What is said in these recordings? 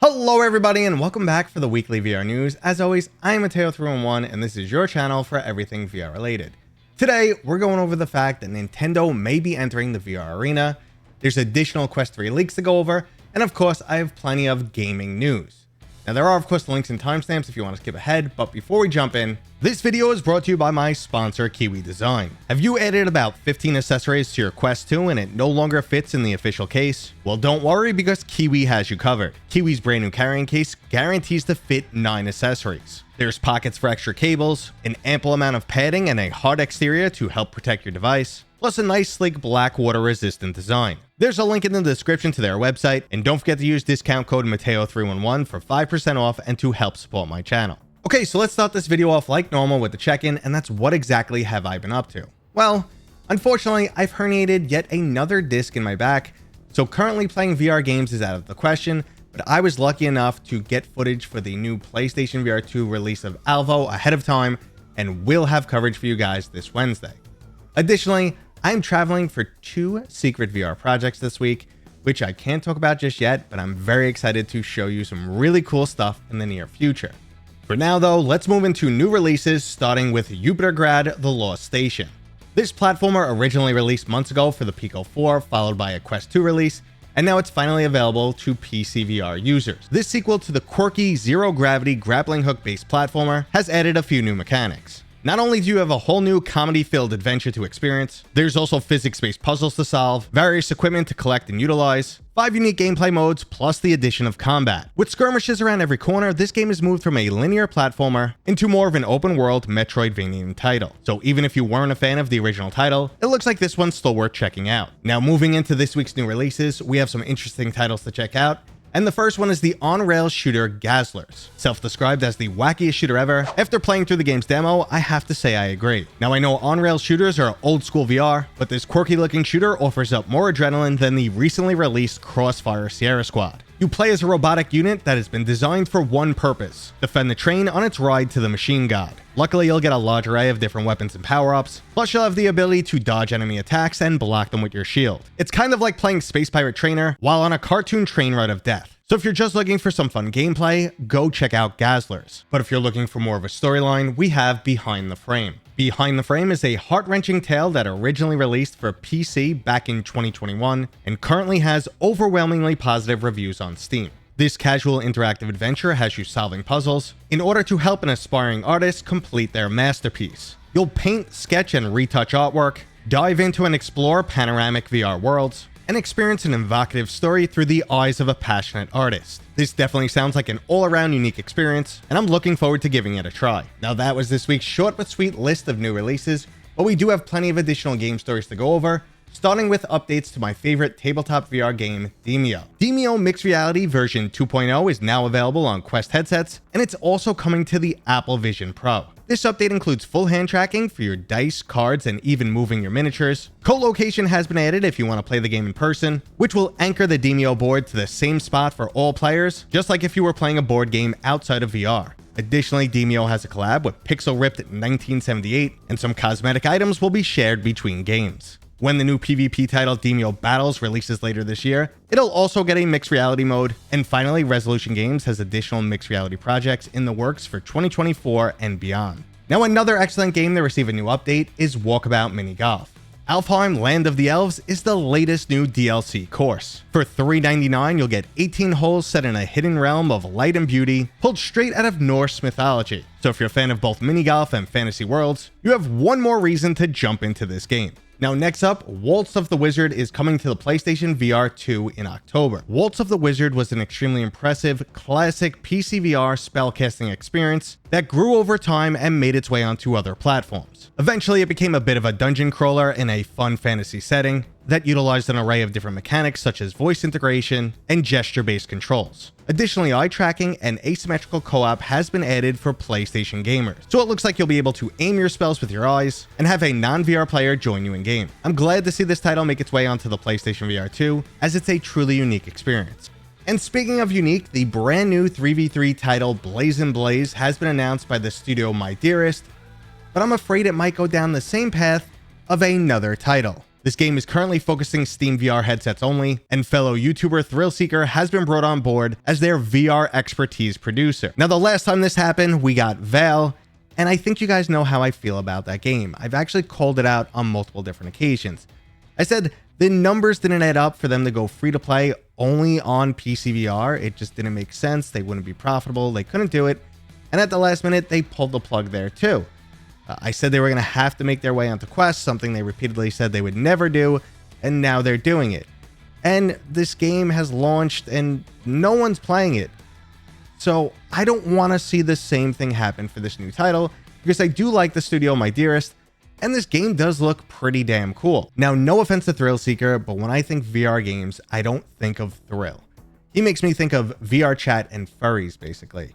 Hello everybody and welcome back for the weekly VR news. As always, I'm Mateo311 and this is your channel for everything VR related. Today, we're going over the fact that Nintendo may be entering the VR arena. There's additional Quest 3 leaks to go over, and of course, I have plenty of gaming news. Now there are of course links and timestamps if you want to skip ahead, but before we jump in, this video is brought to you by my sponsor Kiwi Design. Have you added about 15 accessories to your Quest 2 and it no longer fits in the official case? Well, don't worry because Kiwi has you covered. Kiwi's brand new carrying case guarantees to fit 9 accessories. There's pockets for extra cables, an ample amount of padding and a hard exterior to help protect your device, plus a nice sleek black water resistant design. There's a link in the description to their website, and don't forget to use discount code Mateo311 for 5% off and to help support my channel. Okay, so let's start this video off like normal with the check-in, and that's what exactly have I been up to? Well, unfortunately, I've herniated yet another disc in my back, so currently playing VR games is out of the question, but I was lucky enough to get footage for the new PlayStation VR 2 release of Alvo ahead of time, and will have coverage for you guys this Wednesday. Additionally, I'm traveling for 2 secret VR projects this week, which I can't talk about just yet, but I'm very excited to show you some really cool stuff in the near future. For now though, let's move into new releases, starting with Yupitergrad: The Lost Station. This platformer originally released months ago for the Pico 4, followed by a Quest 2 release, and now it's finally available to PC VR users. This sequel to the quirky zero-gravity grappling hook-based platformer has added a few new mechanics. Not only do you have a whole new comedy-filled adventure to experience, there's also physics-based puzzles to solve, various equipment to collect and utilize, 5 unique gameplay modes, plus the addition of combat. With skirmishes around every corner, this game has moved from a linear platformer into more of an open-world Metroidvania title. So even if you weren't a fan of the original title, it looks like this one's still worth checking out. Now moving into this week's new releases, we have some interesting titles to check out. And the first one is the on-rails shooter Gazzlers. Self-described as the wackiest shooter ever, after playing through the game's demo, I have to say I agree. Now I know on-rails shooters are old school VR, but this quirky looking shooter offers up more adrenaline than the recently released Crossfire Sierra Squad. You play as a robotic unit that has been designed for one purpose: defend the train on its ride to the machine god. Luckily, you'll get a large array of different weapons and power-ups, plus you'll have the ability to dodge enemy attacks and block them with your shield. It's kind of like playing Space Pirate Trainer while on a cartoon train ride of death. So if you're just looking for some fun gameplay, go check out Gazzlers. But if you're looking for more of a storyline, we have Behind the Frame. Behind the Frame is a heart-wrenching tale that originally released for PC back in 2021 and currently has overwhelmingly positive reviews on Steam. This casual interactive adventure has you solving puzzles in order to help an aspiring artist complete their masterpiece. You'll paint, sketch, and retouch artwork, dive into and explore panoramic VR worlds, and experience an evocative story through the eyes of a passionate artist. This definitely sounds like an all-around unique experience, and I'm looking forward to giving it a try. Now that was this week's short but sweet list of new releases, but we do have plenty of additional game stories to go over, starting with updates to my favorite tabletop VR game, Demeo. Demeo Mixed Reality version 2.0 is now available on Quest headsets, and it's also coming to the Apple Vision Pro. This update includes full hand tracking for your dice, cards, and even moving your miniatures. Co-location has been added if you want to play the game in person, which will anchor the Demeo board to the same spot for all players, just like if you were playing a board game outside of VR. Additionally, Demeo has a collab with Pixel Ripped 1978, and some cosmetic items will be shared between games. When the new PvP title Demeo Battles releases later this year, it'll also get a mixed reality mode. And finally, Resolution Games has additional mixed reality projects in the works for 2024 and beyond. Now another excellent game to receive a new update is Walkabout Mini Golf. Alfheim Land of the Elves is the latest new DLC course. For $3.99, you'll get 18 holes set in a hidden realm of light and beauty, pulled straight out of Norse mythology. So if you're a fan of both mini golf and fantasy worlds, you have one more reason to jump into this game. Now next up, Waltz of the Wizard is coming to the PlayStation VR 2 in October. Waltz of the Wizard was an extremely impressive, classic PC VR spellcasting experience that grew over time and made its way onto other platforms. Eventually, it became a bit of a dungeon crawler in a fun fantasy setting that utilized an array of different mechanics such as voice integration and gesture-based controls. Additionally, eye tracking and asymmetrical co-op has been added for PlayStation gamers, so it looks like you'll be able to aim your spells with your eyes and have a non-VR player join you in game. I'm glad to see this title make its way onto the PlayStation VR 2, as it's a truly unique experience. And speaking of unique, the brand new 3v3 title Brazen Blaze has been announced by the studio My Dearest, but I'm afraid it might go down the same path of another title. This game is currently focusing Steam VR headsets only, and fellow YouTuber Thrillseeker has been brought on board as their VR expertise producer. Now, the last time this happened, we got Veil, and I think you guys know how I feel about that game. I've actually called it out on multiple different occasions. I said the numbers didn't add up for them to go free to play only on PC VR. It just didn't make sense. They wouldn't be profitable. They couldn't do it. And at the last minute, they pulled the plug there too. I said they were going to have to make their way onto Quest, something they repeatedly said they would never do, and now they're doing it. And this game has launched and no one's playing it. So I don't want to see the same thing happen for this new title, because I do like the studio My Dearest, and this game does look pretty damn cool. Now, no offense to Thrillseeker, but when I think VR games, I don't think of Thrill. He makes me think of VR chat and furries, basically.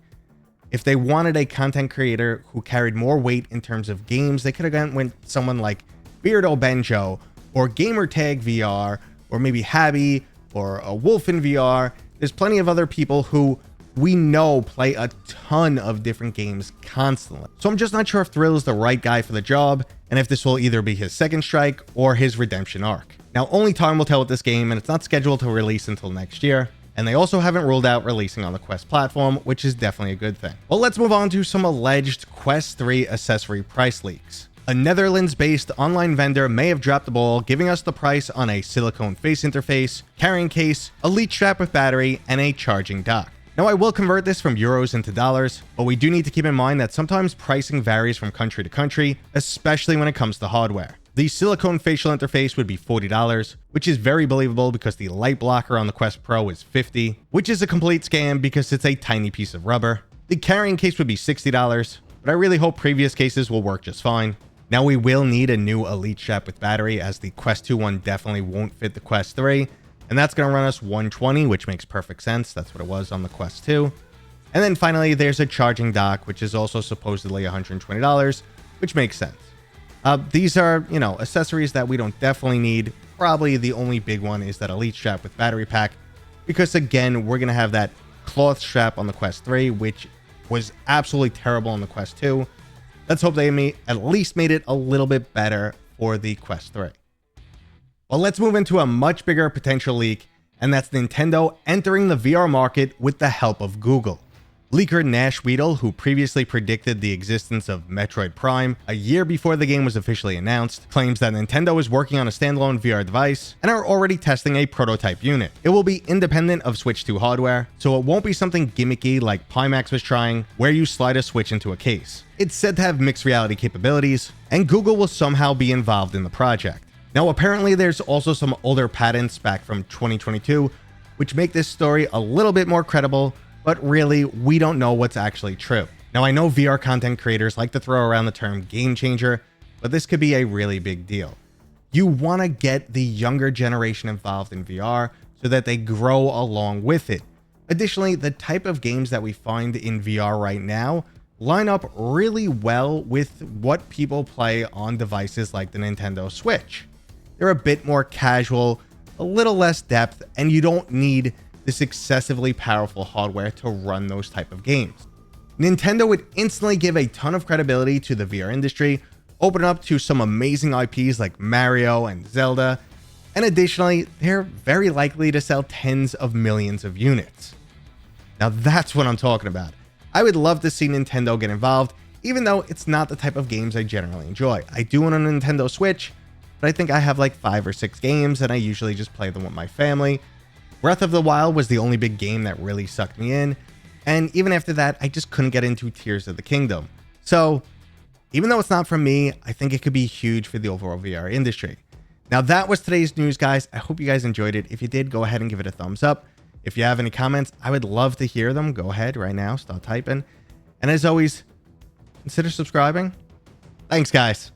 If they wanted a content creator who carried more weight in terms of games, they could have gone with someone like Beardo Benjo, or Gamertag VR, or maybe Habby, or a Wolf in VR. There's plenty of other people who we know play a ton of different games constantly. So I'm just not sure if Thrill is the right guy for the job, and if this will either be his second strike or his redemption arc. Now, only time will tell with this game, and it's not scheduled to release until next year. And they also haven't ruled out releasing on the Quest platform, which is definitely a good thing. Well, let's move on to some alleged Quest 3 accessory price leaks. A Netherlands-based online vendor may have dropped the ball, giving us the price on a silicone face interface, carrying case, a lead strap with battery, and a charging dock. Now, I will convert this from euros into dollars, but we do need to keep in mind that sometimes pricing varies from country to country, especially when it comes to hardware. The silicone facial interface would be $40, which is very believable because the light blocker on the Quest Pro is $50, which is a complete scam because it's a tiny piece of rubber. The carrying case would be $60, but I really hope previous cases will work just fine. Now, we will need a new Elite strap with battery, as the Quest 2 one definitely won't fit the Quest 3, and that's going to run us $120, which makes perfect sense. That's what it was on the Quest 2. And then finally, there's a charging dock, which is also supposedly $120, which makes sense. These are, accessories that we don't definitely need. Probably the only big one is that Elite strap with battery pack, because again, we're going to have that cloth strap on the Quest 3, which was absolutely terrible on the Quest 2. Let's hope they at least made it a little bit better for the Quest 3. Well, let's move into a much bigger potential leak, and that's Nintendo entering the VR market with the help of Google. Leaker Nash Weedle, who previously predicted the existence of Metroid Prime a year before the game was officially announced, claims that Nintendo is working on a standalone VR device and are already testing a prototype unit. It will be independent of Switch 2 hardware, so it won't be something gimmicky like Pimax was trying, where you slide a Switch into a case. It's said to have mixed reality capabilities, and Google will somehow be involved in the project. Now, apparently there's also some older patents back from 2022, which make this story a little bit more credible, but really, we don't know what's actually true. Now, I know VR content creators like to throw around the term game changer, but this could be a really big deal. You want to get the younger generation involved in VR so that they grow along with it. Additionally, the type of games that we find in VR right now line up really well with what people play on devices like the Nintendo Switch. They're a bit more casual, a little less depth, and you don't need this excessively powerful hardware to run those type of games. Nintendo would instantly give a ton of credibility to the VR industry, open up to some amazing IPs like Mario and Zelda, and additionally, they're very likely to sell tens of millions of units. Now that's what I'm talking about. I would love to see Nintendo get involved, even though it's not the type of games I generally enjoy. I do own a Nintendo Switch, but I think I have like 5 or 6 games, and I usually just play them with my family. Breath of the Wild was the only big game that really sucked me in, and even after that, I just couldn't get into Tears of the Kingdom. So, even though it's not for me, I think it could be huge for the overall VR industry. Now, that was today's news, guys. I hope you guys enjoyed it. If you did, go ahead and give it a thumbs up. If you have any comments, I would love to hear them. Go ahead right now, start typing. And as always, consider subscribing. Thanks, guys.